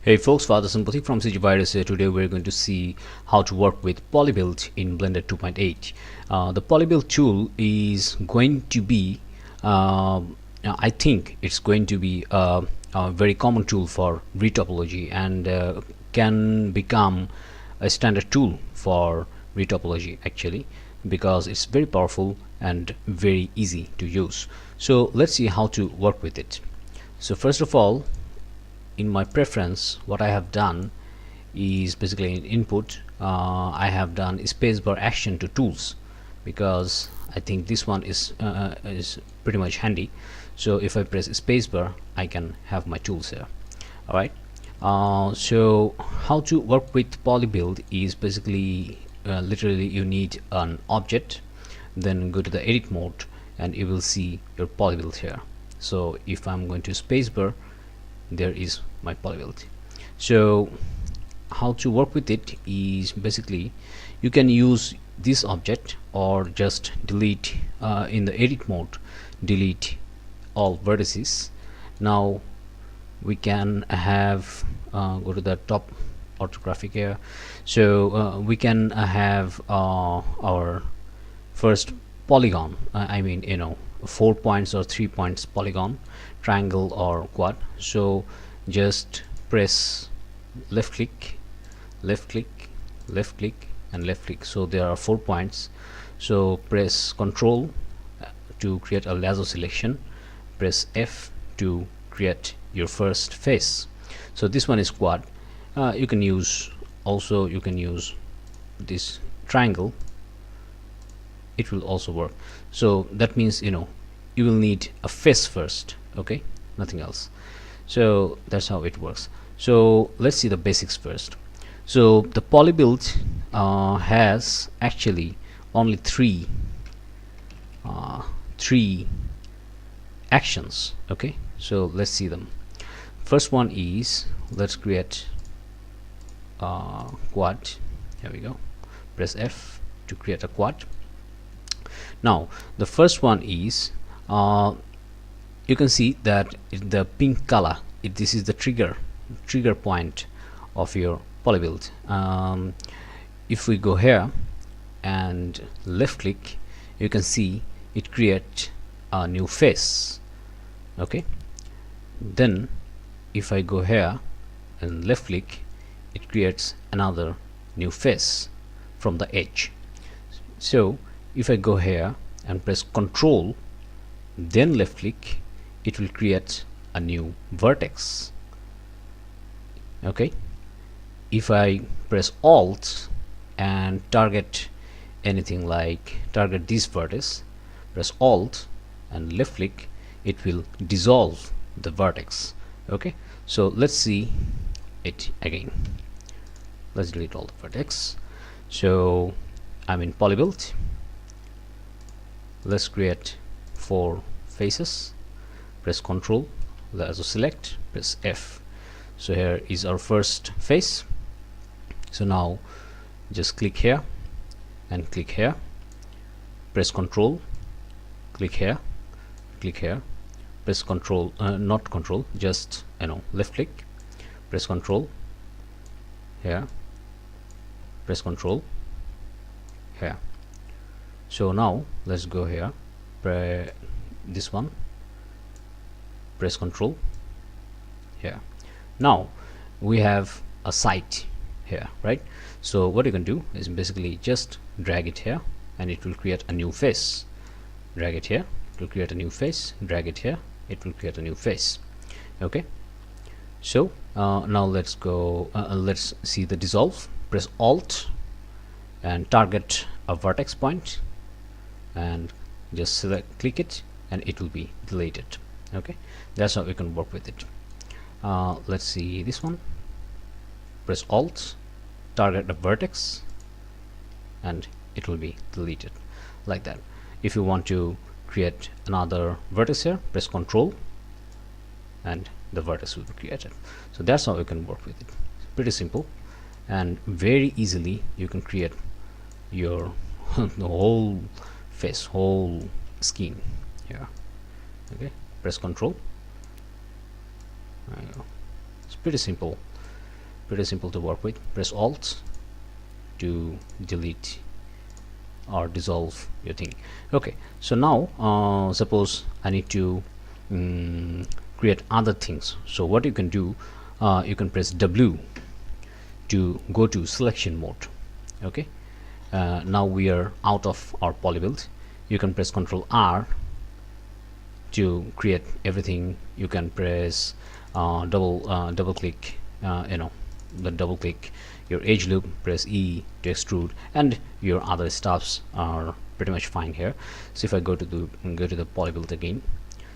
Hey folks, Father Sympathy from CGVirus here. Today we're going to see how to work with Polybuild in Blender 2.8. The Polybuild tool is going to be, I think it's going to be a very common tool for retopology and can become a standard tool for retopology actually, because it's very powerful and very easy to use. So let's see how to work with it. So first of all, in my preference, what I have done is basically in input I have done spacebar action to tools, because I think this one is pretty much handy. So if I press spacebar, I can have my tools here. Alright, so how to work with Polybuild is basically literally you need an object, then go to the edit mode and you will see your Polybuild here. So if I'm going to spacebar, there is my Polybuild. So how to work with it is basically you can use this object or just delete in the edit mode, delete all vertices. Now we can have go to the top orthographic here. So we can have our first polygon, I mean 4 points or 3 points polygon, triangle or quad. So just press left click, left click, left click and left click. So there are 4 points. So press Ctrl to create a lasso selection, press F to create your first face. So this one is quad. You can use this triangle, it will also work. So that means you will need a face first, okay, nothing else. So that's how it works. So let's see the basics first. So the Polybuild has actually only three actions, okay. So let's see them. First one is, let's create quad. Here we go, press F to create a quad. Now the first one is you can see that the pink color, this is the trigger point of your Polybuild. If we go here and left click, you can see it create a new face, okay. Then if I go here and left click, it creates another new face from the edge. So if I go here and press Ctrl then left click, it will create a new vertex, okay. If I press Alt and target anything, like target this vertex, press Alt and left click, it will dissolve the vertex, okay. So let's see it again. Let's delete all the vertex. So I'm in Polybuild. Let's create 4 faces, press Ctrl, lasso select, press F. So here is our first face. So now just click here and click here, press Ctrl, click here, press Ctrl, not Ctrl, just left click, press Ctrl here, press Ctrl here. So now let's go here, this one, press Ctrl here. Now we have a sight here, right? So what you can do is basically just drag it here and it will create a new face. Drag it here, it will create a new face. Drag it here, it will create a new face, okay. So now let's go, let's see the dissolve. Press Alt and target a vertex point and just select, click it, and it will be deleted, okay. That's how we can work with it. Let's see this one. Press Alt, target the vertex, and it will be deleted, like that. If you want to create another vertex here, press Ctrl and the vertex will be created. So that's how you can work with it. It's pretty simple and very easily you can create your the whole face, whole skin here, okay. Press Ctrl. There you go. It's pretty simple pretty simple to work with. Press Alt to delete or dissolve your thing. Okay, so now suppose I need to create other things. So what you can do, you can press W to go to selection mode. Okay, now we are out of our poly build. You can press Ctrl R to create everything. You can press double click, double click your edge loop, press E to extrude, and your other stuffs are pretty much fine here. So if I go to the poly build again,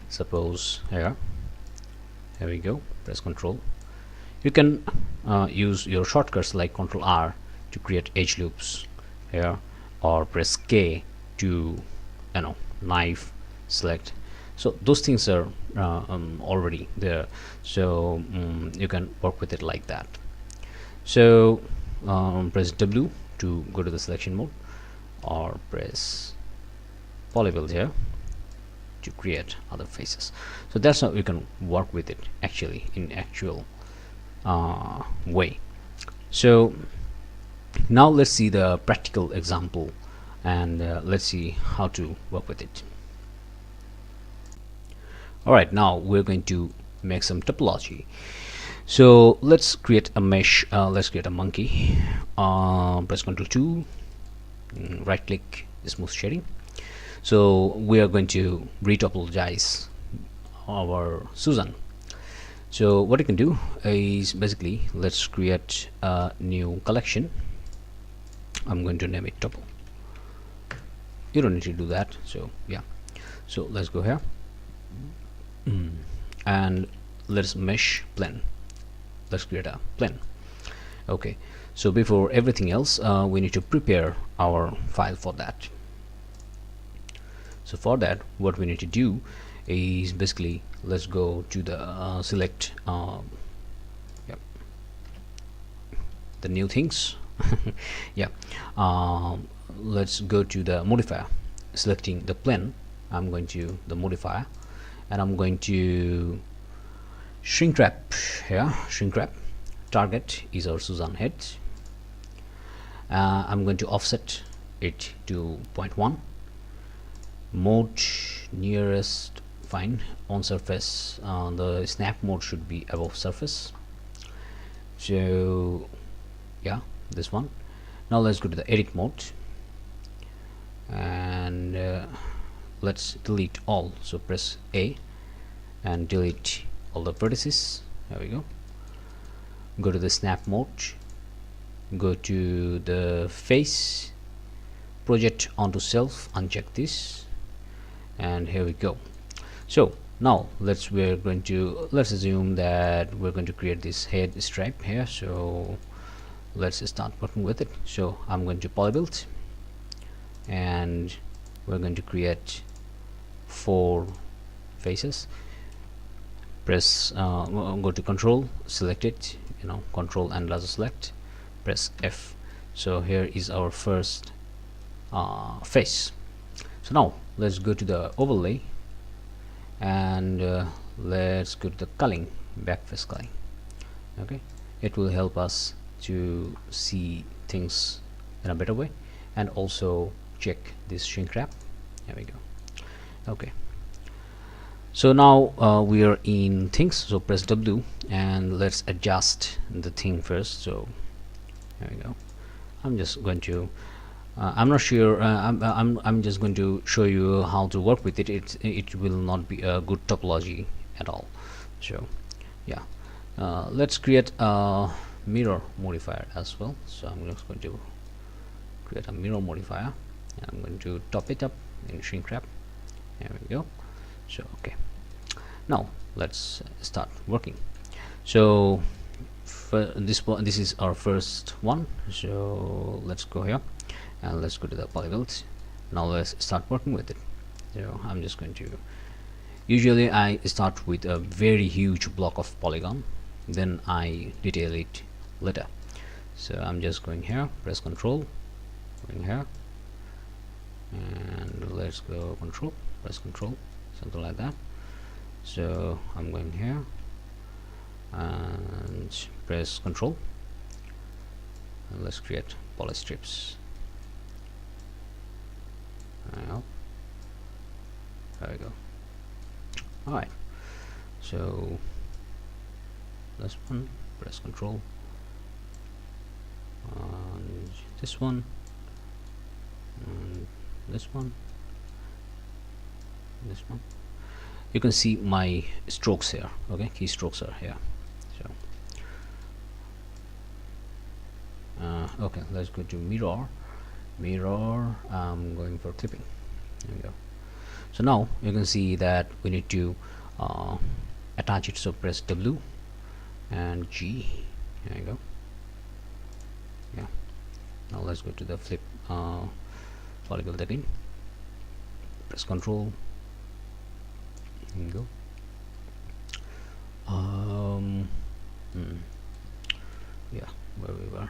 suppose here we go, press Control. You can use your shortcuts like Ctrl R to create edge loops here, or press K to knife select. So those things are already there, so you can work with it like that. So press W to go to the selection mode, or press poly build here to create other faces. So that's how you can work with it actually in actual way. So now let's see the practical example, and let's see how to work with it. Alright, now we're going to make some topology. So let's create a mesh. Let's create a monkey. Press Ctrl 2, right click, smooth shading. So we are going to retopologize our Susan. So what you can do is basically, let's create a new collection. I'm going to name it Topo. You don't need to do that. So yeah, so let's go here and let's mesh plane. Let's create a plane. Okay, so before everything else, we need to prepare our file for that. So for that, what we need to do is basically, let's go to the select yep, the new things. Yeah, let's go to the modifier, selecting the plane. I'm going to the modifier, and I'm going to shrink wrap here. Shrink wrap target is our Susan head. I'm going to offset it to 0.1. Mode nearest, fine. On surface, the snap mode should be above surface. So yeah, this one. Now let's go to the edit mode, and let's delete all. So press A and delete all the vertices. There we go. Go to the snap mode, go to the face, project onto self, uncheck this, and here we go. So now let's assume that we're going to create this head stripe here. So let's start working with it. So I'm going to poly build, and we're going to create 4 faces. Press go to Control, select it, Control and lasso select, press F. So here is our first face. So now let's go to the overlay, and let's go to the culling, back face culling. Okay, it will help us to see things in a better way, and also check this shrink wrap. There we go. Okay, so now we are in things. So press W and let's adjust the thing first. So there we go. I'm just going to I'm not sure, I'm just going to show you how to work with it. It will not be a good topology at all. So yeah, let's create a mirror modifier as well. So I'm just going to create a mirror modifier, and I'm going to top it up in shrink wrap. There we go. So okay, now let's start working. So for this is our first one. So let's go here and let's go to the poly build. Now let's start working with it. So I'm just going to, usually I start with a very huge block of polygon, then I detail it later. So I'm just going here, press Control, going here, and let's go Control, press Control, something like that. So I'm going here and press Control, and let's create poly strips. There we go. Alright, so this one, press Control, and this one, and this one, this one. You can see my strokes here. Okay, keystrokes are here. So okay, let's go to mirror. I'm going for clipping. There we go. So now you can see that we need to attach it, so press W and G. There you go. Yeah, now let's go to the flip polybuild again, press Control, there you go. Yeah, where we were,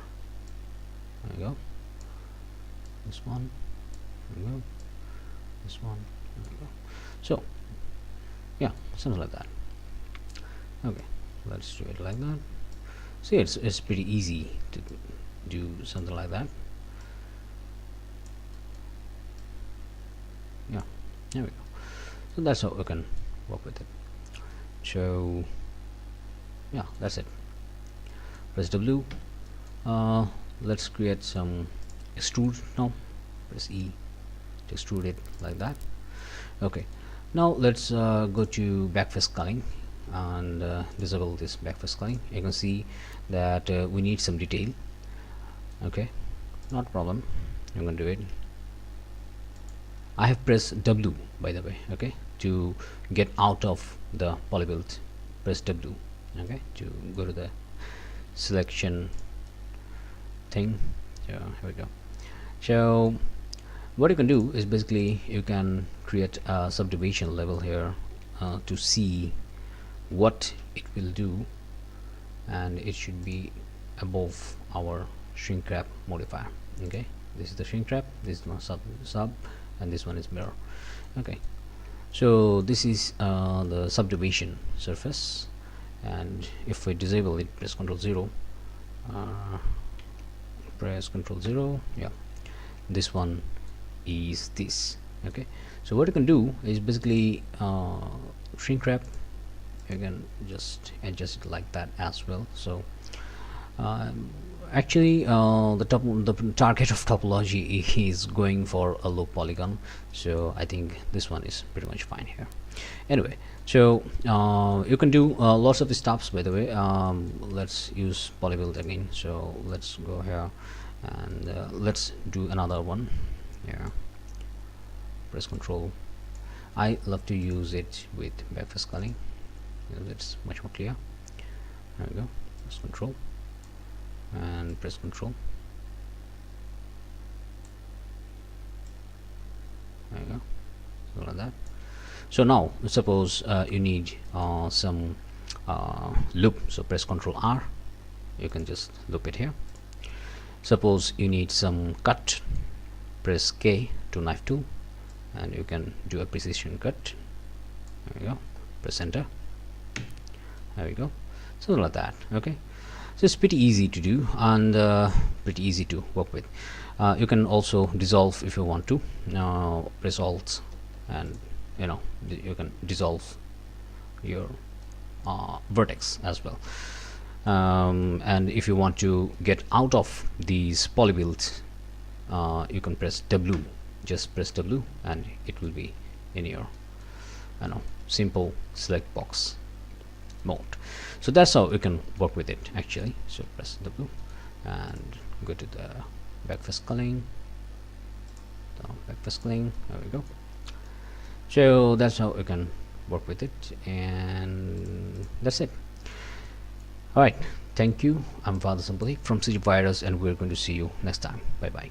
there you go. This one, there you go. This one, there you go. So yeah, something like that. Okay, let's do it like that. See, it's pretty easy to do something like that. Yeah, there we go. So that's how we can work with it. So yeah, that's it. Press W. Let's create some extrude now. Press E to extrude it like that. Okay, now let's go to backface culling and disable this backface culling. You can see that we need some detail. Okay, not a problem, I'm going to do it. I have pressed W, by the way, okay, to get out of the polybuild. Press W, okay, to go to the selection thing. So here we go. So what you can do is basically you can create a subdivision level here to see what it will do, and it should be above our shrink wrap modifier. Okay, this is the shrink wrap, this is my sub, and this one is mirror. Okay, so this is the subdivision surface, and if we disable it, press Ctrl 0, press Ctrl 0. Yeah, this one is this. Okay, so what you can do is basically shrink wrap. You can just adjust it like that as well. So actually the target of topology is going for a low polygon, so I think this one is pretty much fine here. Anyway, so you can do lots of stuffs, by the way. Let's use polybuild again, so let's go here and let's do another one. Yeah, press Control. I love to use it with backface culling, it's much more clear. There we go, press Control and press Control. There you go, so like that. So now suppose you need some loop, so press Control R, you can just loop it here. Suppose you need some cut, press K to knife tool, and you can do a precision cut. There you go, press enter. There we go, something like that. Okay, so it's pretty easy to do and pretty easy to work with. You can also dissolve if you want to. Press Alt, and you can dissolve your vertex as well. And if you want to get out of these polybuilds, you can press W. Just press W, and it will be in your simple select box mode. So that's how you can work with it actually. So press W and go to the backface culling. There we go. So that's how you can work with it, and that's it. Alright, thank you. I'm Father Simply from CG Virus, and we're going to see you next time. Bye bye.